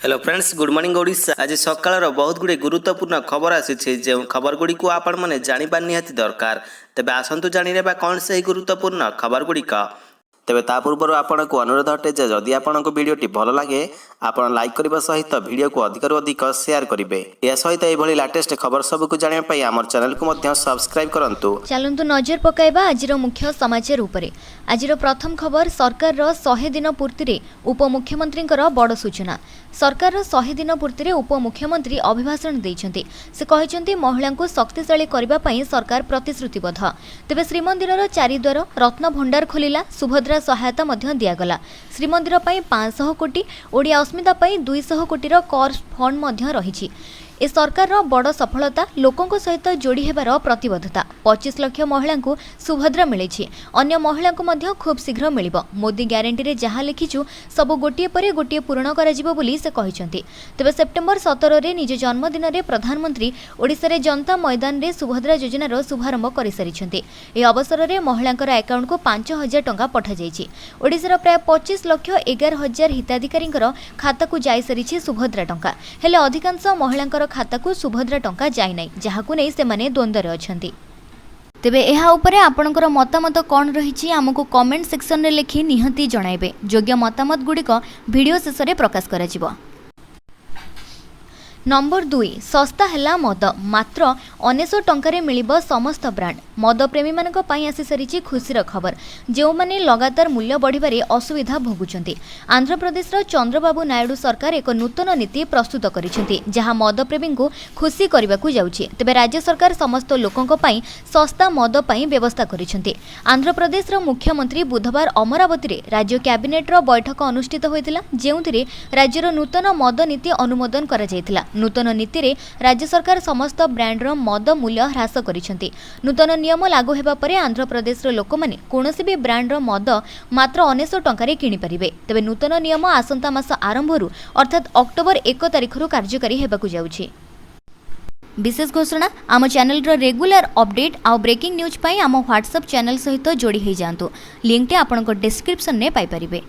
Hello friends, good morning Odisha. आज सकाळ बहुत गुड़े गुरुत्वपूर्ण खबर आसी जो खबर गुड़ी को आपण मैंने जाना निहाती दरकार। तेबे आसतु जाने कौन से गुरुत्वपूर्ण खबर गुड़िक। तेबे ता पूर्व आपन को अनुरोध अटे जे जदि आपन को वीडियोटी भल लगे आपन लाइक करने सहित वीडियो को अधिक अधिक शेयर करेंगे। या सहित ये लेटेस्ट खबर सब को जानापी आम चैनल को सब्सक्राइब करंतु। चलंतु नजर पकाइबा आज मुख्य समाचार उपरे। आज प्रथम खबर सरकार 100 दिन पूर्ति उपमुख्यमंत्री बड़ सूचना। सरकार 100 दिन पूर्ति उपमुख्यमंत्री अभिभाषण देइछन्ति। से कहिछन्ति महिला को शक्तिशाली करबा पई सरकार प्रतिश्रुतिबद्ध। तेबे श्रीमंदिर चारिद्वार रत्न भंडार खोलिला, सुभद्रा सहायता मध्य दियागला। श्रीमंदिर पई 500 कोटी, ओडिया अस्मिता पई 200 कोटी कर फंड मध्य रहिछि। ए सरकार बड़ सफलता, लोकों सहित जोड़ी हेबार प्रतिबद्धता। 25 लाख महिला को सुभद्रा मिली, अन्य महिला को मध्य खूब शीघ्र मिलिबो। मोदी ग्यारंटी रे जहाँ लिखिचु सब गोटिए परे गोटिए पूर्ण कराजिबो बोली से कहिसंती। तेबे सेप्टेम्बर 17 रे निज जन्मदिन रे प्रधानमंत्री ओडिशा रे जनता मैदान रे सुभद्रा योजनार शुभारंभ कर सारिछन्ती। ए अवसर रे महिलांकर अकाउंट को 5000 टंका पठा जाइछि। ओडिशा प्राय 25,11,000 हिताधिकारींकर खाता को जाई सारिछि सुभद्रा टंका। हेले अधिकांश महिलांकर खाता को सुभद्रा टंका जाई नै, जहाकु नै से माने द्वंद्वरे अछंती। तेबे एहा उपरे आपणकर मतामत कोन रहिछि हमकु कमेंट सेक्शन रे लिखि निहंती जणाइबे। योग्य मतामत गुडिक वीडियो शेष रे प्रकाश कराजिबो। नंबर 2 सस्ता हैला मद, मात्र 1900 टंकारे मिलिबो समस्त ब्रांड। मद प्रेमी मानक पई आसी सारिछि खुशीर खबर, जो माने लगातार मूल्य बढ़िबारे असुविधा भोगुचंती। आंध्र प्रदेश रो चंद्रबाबू नायडू सरकार एक नूतन नीति प्रस्तुत करिसेंती, जहां मद प्रेमी को खुशी करबाकू जाउछि। तेबे राज्य सरकार समस्त लोकंक पई सस्ता मद पई व्यवस्था करिसेंती। आंध्र प्रदेश रो मुख्यमंत्री बुधवार अमरावती रे राज्य कैबिनेट रो बैठक अनुष्ठित होइतिला, जेउथिरे राज्य रो नूतन मद नीति अनुमोदन करा जायतिला। नूतन नीति रे राज्य सरकार समस्त ब्रांड मद मूल्य ह्रास करिसेंती। नूतन नियम लागू हेबा परे आंध्र प्रदेश रो लोक माने कोनोसी भी ब्रांड मद मात्र 1900 टंकारे किनि परिबे। तबे नूतन नियम आसंता मास आरंभरू अर्थात अक्टोबर 1 तारिखरू कार्यकारी हेबाकू जाउछि। विशेष घोषणा आम चैनल रो रेगुलर अपडेट आ ब्रेकिंग न्यूज पाई आम व्हाट्सएप चैनल सहित जोड़ी हो जातु। लिंक टे आपनको डिस्क्रिप्शन ने पाई परिबे।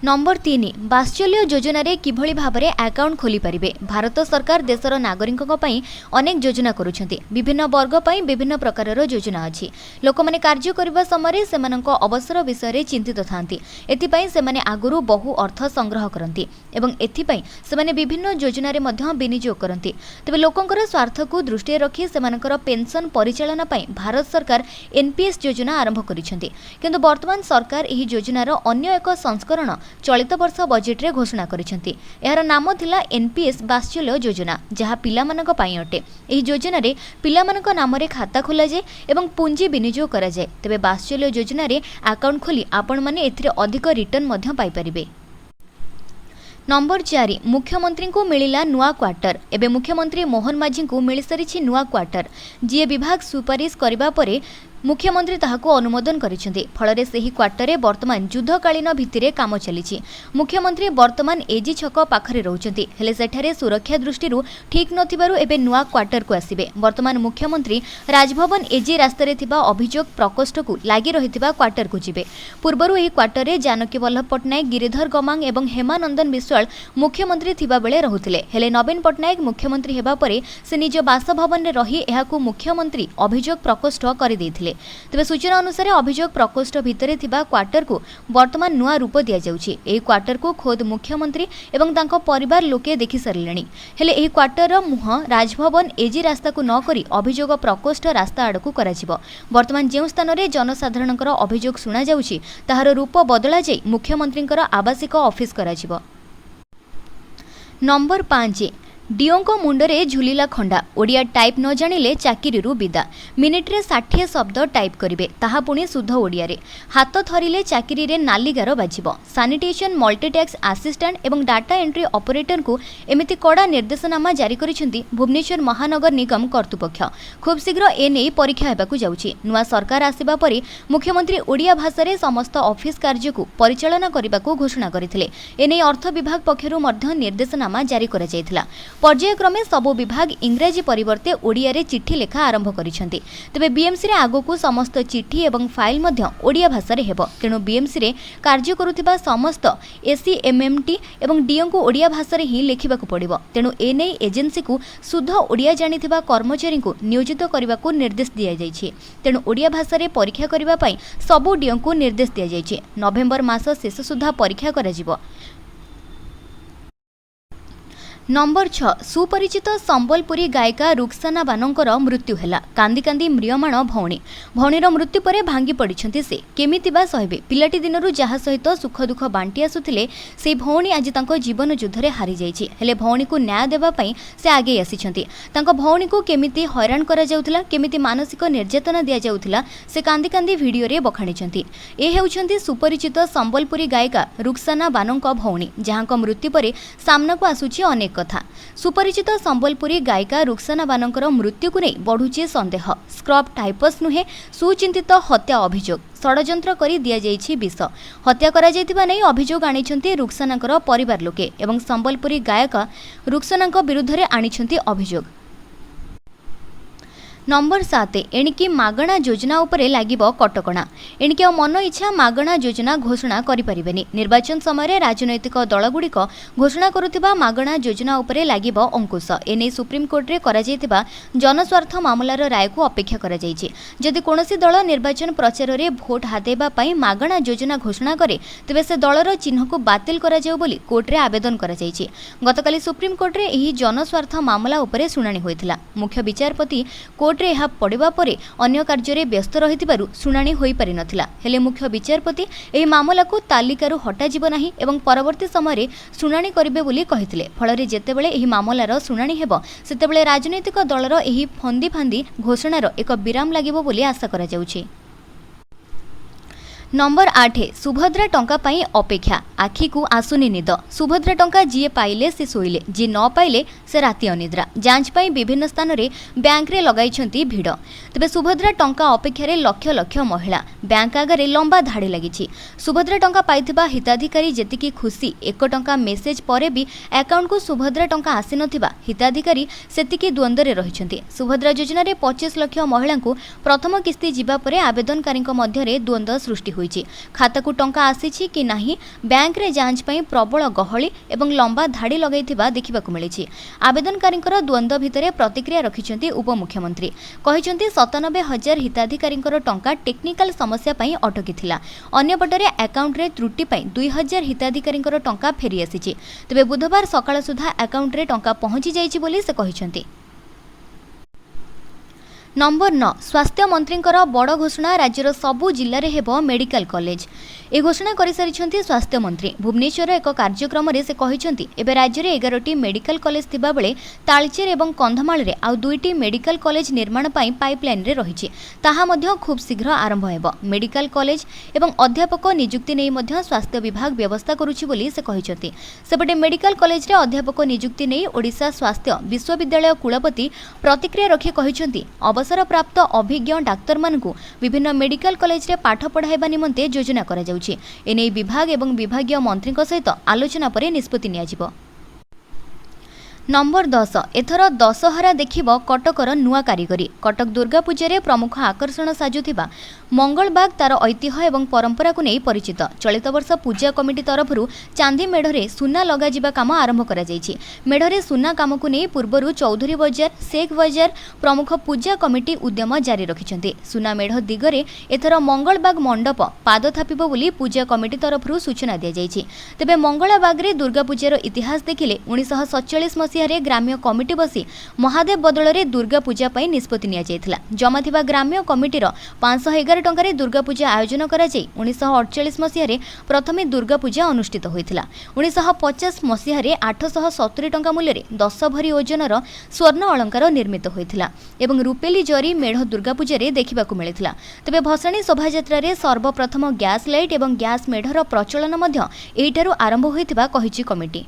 नंबर 3 वात्सल्य योजना रे किभली भाबरे अकाउंट खोली परिबे। भारत सरकार देशर नागरिकों पई अनेक योजना करूछंती। विभिन्न वर्ग पई विभिन्न प्रकारर योजना अछि। लोक माने कार्य करबा समय सेमानक अवसर विषय रे चिंतित थांती। एथि पई सेमाने आगुरु बहु अर्थ संग्रह करंती एवं एथि पई सेमाने विभिन्न योजना रे मध्य विनियोग करंती। तबे लोकंकर स्वार्थ को दृष्टि रखी सेमानकर पेंशन परिचालन पई भारत सरकार एनपीएस योजना आरंभ करिसेंती। किंतु वर्तमान सरकार एही योजनार अन्य एक संस्करण चलित वर्ष बजेट रे घोषणा करिसेंती। एहार नाम थिला एनपीएस वात्सल्य योजना, जहा पिला मानक पई अटे। एही योजना रे पिला मानक नाम रे खाता खोला जाय एवं पूंजी विनियोग करा जाय। तबे वात्सल्य योजना रे अकाउंट खोली आपण माने एथिरे अधिक रिटर्न मध्य पाई परिबे। नंबर 4 मुख्यमंत्री को मिलिला नुआ क्वार्टर। एबे मुख्यमंत्री मोहन माझी को मिल सारिछि नुआ क्वार्टर। जीए विभाग सुपारिश करिबा परे मुख्यमंत्री ताहाको अनुमोदन करिसेंती। फଳରେ ସେହି क्वार्टर वर्तमान युद्धकालीन भित्तिरे काम चलिछि। मुख्यमंत्री वर्तमान एजी छक पाखरे रहउचंती, हेले सेठारे सुरक्षा दृष्टिरू ठीक नथिबारु एबे नुआ क्वार्टर को आसीबे। वर्तमान मुख्यमंत्री राजभवन एजी रास्तारे थिबा अभियोग प्रकोष्ठ को लागि रहिथिबा क्वार्टर को जिबे। पूर्वरु एही क्वार्टर रे जानकी वल्लभ पटनायक, गिरिधर गमांग एवं हेमानंदन विश्वाल मुख्यमंत्री थिबा बेले रहुथिले। हेले नवीन पटनायक मुख्यमंत्री हेबा परे से निज बासभवन रे रही एहाकू मुख्यमंत्री अभियोग प्रकोष्ठ करि दैथिले। तेबे सूचना अनुसार अभियोग प्रकोष्ठ भितरे थिबा क्वार्टर को वर्तमान नुआ रूप दिया जाउछि। एही क्वार्टर को खोद मुख्यमंत्री एवं तांको परिवार लोके देखि सारिलेनी। हेले एही क्वार्टर रो मुह राजभवन एजी रास्ता को न करी अभियोग प्रकोष्ठ रास्ता आडकू कराजिबो। वर्तमान जेउ स्थान रे जनसाधारणकर अभियोग सुना जाउछि ताहार रूप बदला जाई मुख्यमंत्रीकर आवासिक ऑफिस कराजिबो। नंबर 5 डीओंको मुंडरे झुलिला खंडा। ओडिया टाइप न जानिले चाकिरीरू विदा। मिनिट्रे 60 शब्द टाइप करिवे, ताहा पुणी शुद्ध ओडिया रे। हाथ थरिले चाकिरी रे नालीगार बाजिबो। सैनिटेशन, मल्टीटैक्स असिस्टेंट एवं डाटा एंट्री ऑपरेटर को एमिति कड़ा निर्देशनामा जारी करिसेंती भुवनेश्वर महानगर निगम कर्तृपक्ष। खूब शीघ्र ए नै परीक्षा हेबाकू जाउछि। नुआ सरकार आसिबा परे मुख्यमंत्री ओडिया भाषा रे समस्त ऑफिस कार्य को परिचालन करिबाकू घोषणा करिथिले। ए नै अर्थ विभाग पक्षरु मध्य निर्देशनामा जारी करा जायतिला। पर्यायक्रमे सबु विभाग इंग्राजी परिवर्ते ओडिया रे चिट्ठी लेखा आरंभ करिसेंती। तबे बीएमसी रे आगोकू समस्त चिट्ठी एवं फाइल मध्य ओडिया भाषा रे हेबो। तेणु बीएमसी रे कार्य करुथिबा समस्त एसीएमएमटी एवं डीओ को ओडिया भाषा रे ही लेखिबाकू पड़िबो। तेणु एनै एजेंसी को शुद्ध ओडिया जानिथिबा कर्मचारी को नियोजित करबाकू निर्देश दिया जायछि। तेणु ओडिया भाषा रे परीक्षा करबा पई सबु डीओ को निर्देश दिया जायछि। नवेम्बर मास शेष सुधा परीक्षा कराजिबो। नंबर 6 सुपरिचित संबलपुरी गायिका रुक्साना बानंकर मृत्यु हैला। कांदी कांदी म्रियमाण भौणी भौणीर मृत्यु परे भांगी पड़िछंती से केमिति बा सहिबे। पिलाटी दिनरु जहा सहित सुख दुख बांटी आसुथिले से भौणी आज तांको जीवन युद्धरे हारि जाइछि। हेले भौणी को न्याय देबा पई से आगे आसिछंती। तांको भौणी को केमिति हैरान करा जाउथिला, केमिति मानसिक निर्यातना दिया जाउथिला से कांदी कांदी वीडियो रे बखाणिछंती। ए हेउछंती सुपरिचित संबलपुरी गायिका रुक्साना बानंक भौणी, जहांको मृत्यु परे सामनाको आसुछि अनेक कथा। सुपरिचित संबलपुरी गायिका रुक्साना बानंकर मृत्यु को नहीं बढ़ुची संदेह। स्क्रब टाइपस नुहे सुचिंतित हत्या अभियोग। षडयंत्र करी दिया जाइछि विष। हत्या करा जाइथिबा नै अभियोग आनिछंती रुक्सानाकर परिवार लोके एवं संबलपुरी गायक रुक्सानाक विरुद्ध रे आनिछंती अभियोग। नंबर 7 एणिकी मागणा योजना उपरे लागिबो कटकणा। एणिकी मन इच्छा मागणा योजना घोषणा करि परिबेनी। निर्वाचन समय राजनैतिक दलगुड़िक घोषणा करुथिबा मागणा योजना उपरे लागिबो अंकुश। एने सुप्रीम कोर्ट रे करा जायतिबा जनस्वार्थ मामलार राय को अपेक्षा करा जायछि। जदि कोनोसी दल निर्वाचन प्रचार रे भोट हातेबा पई मागणा योजना घोषणा करे तबे से दलर चिन्ह को बातिल करा जाउ बोली कोर्ट रे आवेदन करा जायछि। गतकाली सुप्रीम कोर्ट रे एही जनस्वार्थ मामला उपरे सुनानी होइथिला। मुख्य विचारपति कोर्ट रे ଏହା ପଡ଼ିବା ପରେ ଅନ୍ୟ କାର୍ଯ୍ୟରେ ବ୍ୟସ୍ତ ରହିଥିବାରୁ ଶୁଣାଣି ହୋଇପାରି ନଥିଲା। ହେଲେ ମୁଖ୍ୟ ବିଚାରପତି ଏହି ମାମଲାକୁ ତାଲିକାରୁ ହଟାଯିବ ନାହିଁ ଏବଂ ପରବର୍ତ୍ତୀ ସମୟରେ ଶୁଣାଣି କରିବେ ବୋଲି କହିଥିଲେ। ଫଳରେ ଯେତେବେଳେ ଏହି ମାମଲାର ଶୁଣାଣି ହେବ ସେତେବେଳେ ରାଜନୈତିକ ଦଳର ଏହି ଫନ୍ଦି ଘୋଷଣାର ଏକ ବିରାମ ଲାଗିବ ବୋଲି ଆଶା କରାଯାଉଛି। नंबर 8 सुभद्रा टंका पाई अपेक्षा आखि को आसुनी निद। सुभद्रा टंका जीए पाइले से शोइले, जी न पाइले से राति अनिद्रा। जांच पाई विभिन्न स्थान रे बैंक रे लगाइछंती भिड़। तबे सुभद्रा टंका अपेक्षा रे लक्ष लक्ष महिला बैंक आगरे लंबा धाड़ी लागिछि। सुभद्रा टंका पाइथिबा हिताधिकारी जेतिकी खुशी, 1 टंका मेसेज परे भी अकाउंट को सुभद्रा टंका आसी नथिबा हिताधिकारी सेतिकी द्वंद्व रे रहिछंती। सुभद्रा योजना रे 25 लाख महिला को प्रथम किस्ती जिबा परे आवेदनकारी मध्य रे द्वंद्व सृष्टि खाता को टंका आसीछि कि नाही बैंक रे जांच पई प्रबल गहली एवं लंबा धाड़ी लगाइथिबा देखिबाकू मिलिछि। आवेदनकारींकर द्वंद्व भितरे प्रतिक्रिया रखिछंती उपमुख्यमंत्री। कहिछंती 97,000 हिताधिकारींकर टंका टेक्निकल समस्या पई अटकीथिला। अन्य पटरे अकाउंट रे त्रुटि पई 2,000 हिताधिकारींकर टंका फेरी आसीछि। तबे बुधवार सकाळ सुधा अकाउंट रे टंका पहुंची जाइछि बोली से कहिछंती। नंबर 9 स्वास्थ्य मंत्रींकर बड़ घोषणा राज्यर सबु जिले में हेब मेडिकल कॉलेज। ए घोषणा कर सारी स्वास्थ्य मंत्री भुवनेश्वर एक कार्यक्रम से कहते एवं राज्य में 11टी मेडिकल कॉलेज थिबा बेले तालचेर और कंधमाल रे आउ 2टी मेडिकल कॉलेज निर्माण पाई पाइपलाइन रे रहिछि। ताहा मध्य खूब शीघ्र आरंभ हेब। मेडिकल कॉलेज एवं अध्यापक नियुक्ति नहीं मध्य स्वास्थ्य विभाग व्यवस्था करुछि बोली से कहिछंती। सेपटे मेडिकल कॉलेज रे अध्यापक नियुक्ति नहीं ओडिशा स्वास्थ्य विश्वविद्यालय कुलपति प्रतिक्रिया रखी कहिछंती अवसर प्राप्त अभिज्ञ डाक्तर मानकु विभिन्न मेडिकल कॉलेज रे पाठ पढ़ाइबा निमंते योजना करा जाउछि। एने विभाग एवं विभागीय मंत्री सहित आलोचना पर निष्पत्ति नियाजिबो। नंबर 10 एथर दशहरा देखिब कटकर नुआ कारीगरी। कटक दुर्गा पूजा प्रमुख आकर्षण साजुथिबा मंगलबाग तार ऐतिह्य एवं परंपरा को नहीं परिचित। चलित वर्ष पूजा कमिटी तरफ चांदी मेढ़रे सुना लगा जिबा काम आरंभ करा जायछि। मेढ़रे सुना काम को नहीं पूर्वरु चौधरी बजार, शेख बजार प्रमुख पूजा कमिटी उद्यम जारी रखिछन्ते। सुना मेढ़ दिगरे एथर मंगलबाग मंडप पाद थापिबो बोली पूजा कमिटी तरफ सूचना दिया जायछि। तेबे मंगलबाग रे दुर्गा पूजार इतिहास देखिले 1947 मसीह ग्राम्य कमिटी बसी महादेव बदल में दुर्गा पूजा पर निष्पत्ति नियाଯାଇଥିଲା। जमा थिबा ग्राम्य कमिटीर 511 टंकारे दुर्गा पूजा आयोजन करा जाय 1948 मसीह प्रथमे दुर्गा पूजा अनुष्ठित होइथिला। 1950 मसीह 870 टंका मूल्य 10 भरी ओजनर स्वर्ण अलंकार निर्मित होइथिला एवं रुपेली जरी मेढ़ दुर्गा पूजा रे देखिबाकू मिलिथिला। तबे भसाणी शोभायात्रा रे सर्वप्रथम गैस लाइट एवं गैस मेढ़र प्रचलन मध्य एहिठारु आरंभ होइथिबा कहिछि कमिटी।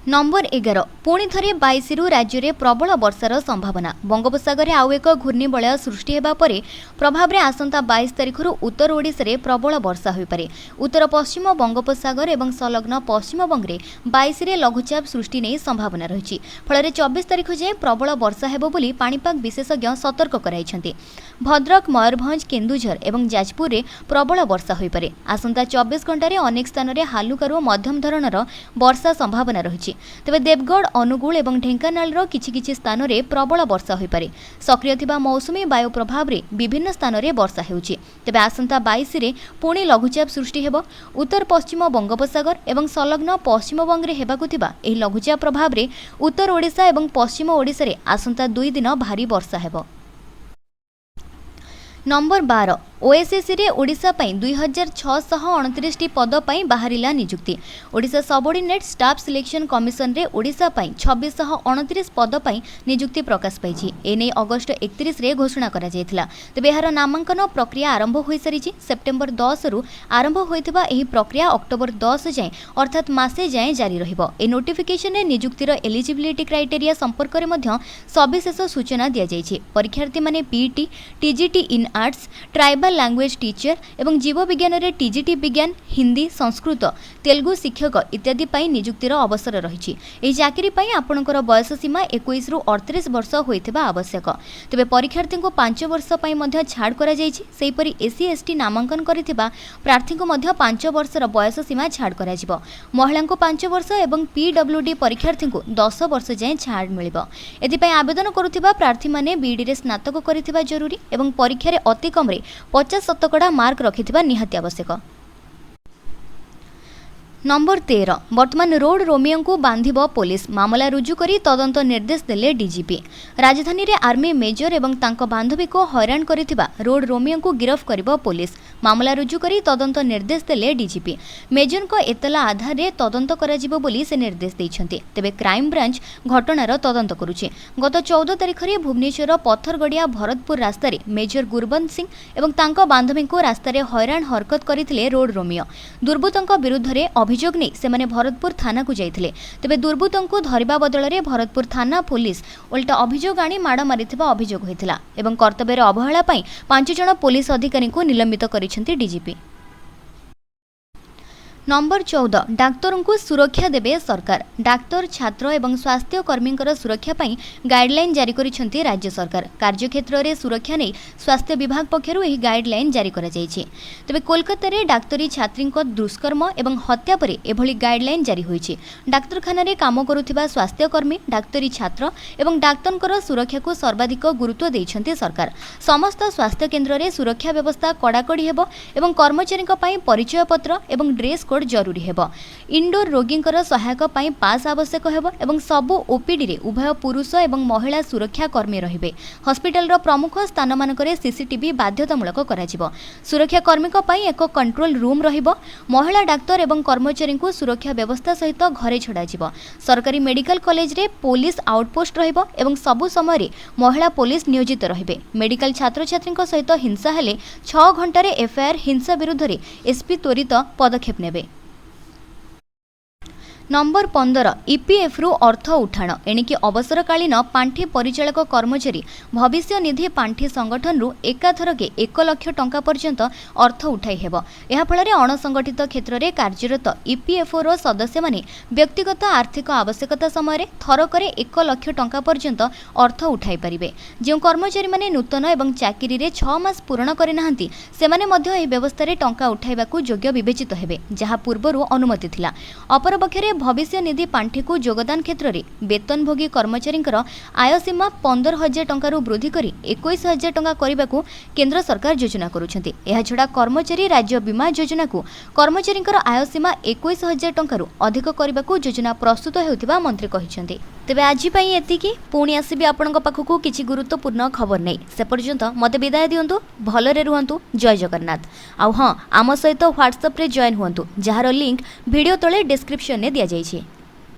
नंबर 11 पुणी थरे 22 राज्य में प्रबल वर्षार संभावना। बंगोपसागर आउ एक घूर्णिबलय सृष्टि होगा पर प्रभाव में आसंता 22 तारिख उत्तर ओडिशा रे प्रबल वर्षा हो पारे। उत्तर पश्चिम बंगोपसागर एवं संलग्न पश्चिमबंग में 22 रे लघुचाप सृष्टि नहीं संभावना रही। फल 24 तारिख जाए प्रबल वर्षा हेबो बोली पाणीपाग विशेषज्ञ सतर्क कराइछन्ति। भद्रक, मयूरभंज, केन्दुझर एवं जाजपुर में प्रबल वर्षा हो पारे। आसंता 24 घंटे अनेक स्थान में हालुकारू मध्यम धरणर वर्षा संभावना रही। तेबे देवगढ़, अनुगुल एवं ढेंकानाल किछि स्थान में प्रबल वर्षा हो पारे। सक्रिय थिबा मौसुमी वायु प्रभाव में विभिन्न स्थान में वर्षा हेउछि। तेबे आसंता 22 रे पुणी लघुचाप सृष्टि हेबो। उत्तर पश्चिम बंगोपसागर एवं संलग्न पश्चिमबंग में हेबाकु थिबा एही लघुचाप प्रभाव में उत्तर ओडिशा एवं पश्चिम ओडिशा रे आसंता 2 दिन भारी वर्षा हेबो। नंबर 12 ओएसएससी रे ओडिशा पई 2629 पद पई बाहरिला नियुक्ति। Odisha subordinate staff selection commission रे ओडिशा पई 2629 पद पई नियुक्ति प्रकाश पाइछि। एने अगस्त 31 रे घोषणा करा जायतिला। तबे एहार नामांकन प्रक्रिया आरंभ होई सारिछि। सेप्टेम्बर 10 रु आरंभ होइथिबा एही प्रक्रिया अक्टोबर 10 जाय अर्थात मासे जाय जारी रहिबो। ए नोटिफिकेशन रे नियुक्तिर एलिजिबिलिटी क्राइटेरिया संपर्क रे मध्य सविशेष सूचना दिया जायछि। परीक्षार्थी माने PET, TGT in arts, tribal language teacher एवं जीव विज्ञान रे टीजीटी विज्ञान, हिंदी, संस्कृत, तेलुगु शिक्षक इत्यादि पई नियुक्तिर अवसर रहिछि। एही चाकरी पई आपणकर बयस सीमा 21 रु 38 वर्ष होइथिबा आवश्यक। तबे परीक्षार्थी को 5 वर्ष पई मध्य छाड़ करा जायछि। सेहिपरि एससी एसटी नामांकन करिथिबा प्रार्थी को मध्य 5 वर्षर बयस सीमा छाड़ करा जिवो। महिला को 5 वर्ष एवं पीडब्ल्यूडी परीक्षार्थी को 10 वर्ष जाय छाड़ मिलिबो। एथि पई आवेदन करुथिबा प्रार्थी माने बीडी रे स्नातक करिथिबा जरूरी एवं परीक्षा रे अति कम रे 50% मार्क रखिथिबा निहाती आवश्यक। नंबर 13 वर्तमान रोड रोमियो को बांधिब पुलिस। मामला रुजु करी तदंत निर्देश देले डीजीपी। राजधानी रे आर्मी मेजर एवं तांको बांधवी को हैरान करिथिबा रोड रोमियो को गिरफ्त करिब पुलिस। मामला रुजु करी तदंत निर्देश देले डीजीपी। मेजर को एतला आधार रे तदंत कराजिब बोली से निर्देश दैछन्ते। तेबे क्राइम ब्रांच घटनार तदंत करुछि। गत 14 तारिख रे भुवनेश्वर पत्थरगड़िया भरतपुर रास्ता रे मेजर गुरबंत सिंह एवं तांको बांधवी को रास्ता रे हैरान हरकत करिथिले रोड रोमियो। दुर्बृत्तों विरुद्ध रे अभियोग नहीं से भरतपुर थाना को जाइथिले। तेबे दुर्बृत्तों को धरिबा बदल रे भरतपुर थाना पुलिस उल्टा अभियोग आनी माड़ मारिथिबा अभियोग होइथिला एवं कर्तव्य अवहेला पई 5 जण पुलिस अधिकारी को निलंबित करिसेंती डीजीपी। नंबर 14 डाक्तरों को सुरक्षा देबे सरकार। डाक्तर, छात्र एवं स्वास्थ्य कर्मी सुरक्षा पई गाइडलाइन जारी करिसेंती राज्य सरकार। कार्यक्षेत्र रे सुरक्षा नै स्वास्थ्य विभाग पक्षरु एही गाइडलाइन जारी करा जायछि। तबे कोलकाता रे डाक्तरी छात्री दुष्कर्म एवं हत्या परे एभली गाइडलाइन जारी होइछि। डाक्तरखाना रे काम करुथिबा स्वास्थ्य कर्मी, डाक्तरी छात्र एवं डाक्तरकर सुरक्षा को सर्वाधिक गुरुत्व दैछन्ती सरकार। समस्त स्वास्थ्य केन्द्र रे सुरक्षा व्यवस्था कड़ाकड़ी हेबो एवं कर्मचारी पई परिचय पत्र एवं ड्रेस कोड जरूरी हेबो। इंडोर रोगींकर सहायक पई पास आवश्यक हेबो एवं सबु ओपीडी रे उभय पुरुष एवं महिला सुरक्षा कर्मी रहिबे। हॉस्पिटल रो प्रमुख स्थान मानकरे सीसीटीवी बाध्यतामूलक कराजिबो। सुरक्षा कर्मी पई एक कंट्रोल रूम रहिबो। महिला डाक्तर एवं कर्मचारी को सुरक्षा व्यवस्था सहित घरे छड़ा जिवो। सरकारी मेडिकल कॉलेज रे पुलिस आउटपोस्ट रहिबो एवं सबु समय रे महिला पुलिस नियोजित रहिबे। मेडिकल छात्र छात्री सहित हिंसा हेले 6 घंटा रे एफआईआर हिंसा विरुद्ध रे एसपी त्वरित पदक्षेप नेबे। नंबर 15 ईपीएफ रु अर्थ उठाण। एणिकी अवसरकालीन पांठी परिचालक कर्मचारी भविष्य निधि पांठी संगठन रु एकाथरके 1 लाख टंका पर्यंत अर्थ उठाई हेबो। एहा फଳରେ अणसंगठित क्षेत्र में कार्यरत ईपीएफओ रो सदस्य माने व्यक्तिगत आर्थिक आवश्यकता समय थरकरे 1 लाख टंका पर्यंत अर्थ उठाई परिबे। जो कर्मचारी माने नूतन एवं चाकरी रे 6 मास पूर्ण करि नाहंती सेमाने मध्य एही व्यवस्था रे टंका उठाइबाकू योग्य विवेचित हेबे, जहा पूर्वरु अनुमति थिला। अपरपक्षरे भविष्य निधि पांठी को योगदान क्षेत्र में वेतनभोगी कर्मचारी आय सीमा 15,000 टंका वृद्धि कर 21,000 टंका करने को केंद्र सरकार योजना करुछन्ति। एहा छडा कर्मचारी राज्य बीमा योजना को कर्मचारी आय सीमा 21,000 टंका अधिक करने को योजना प्रस्तुत हेउथिबा मंत्री कहिसेंति। तेबे आज पई एतिकी, पुणी आसीबी आपणक पाखकू किछि गुरुत्वपूर्ण खबर नै। से पर्यंत मते विदाय दियंतु। भलरे रुहंतु। जय जगन्नाथ। आउ हां, आम सहित व्हाट्सएप रे जॉइन हुअंतु, जहार लिंक वीडियो तळे डिस्क्रिप्शन ने दिया जाइछि।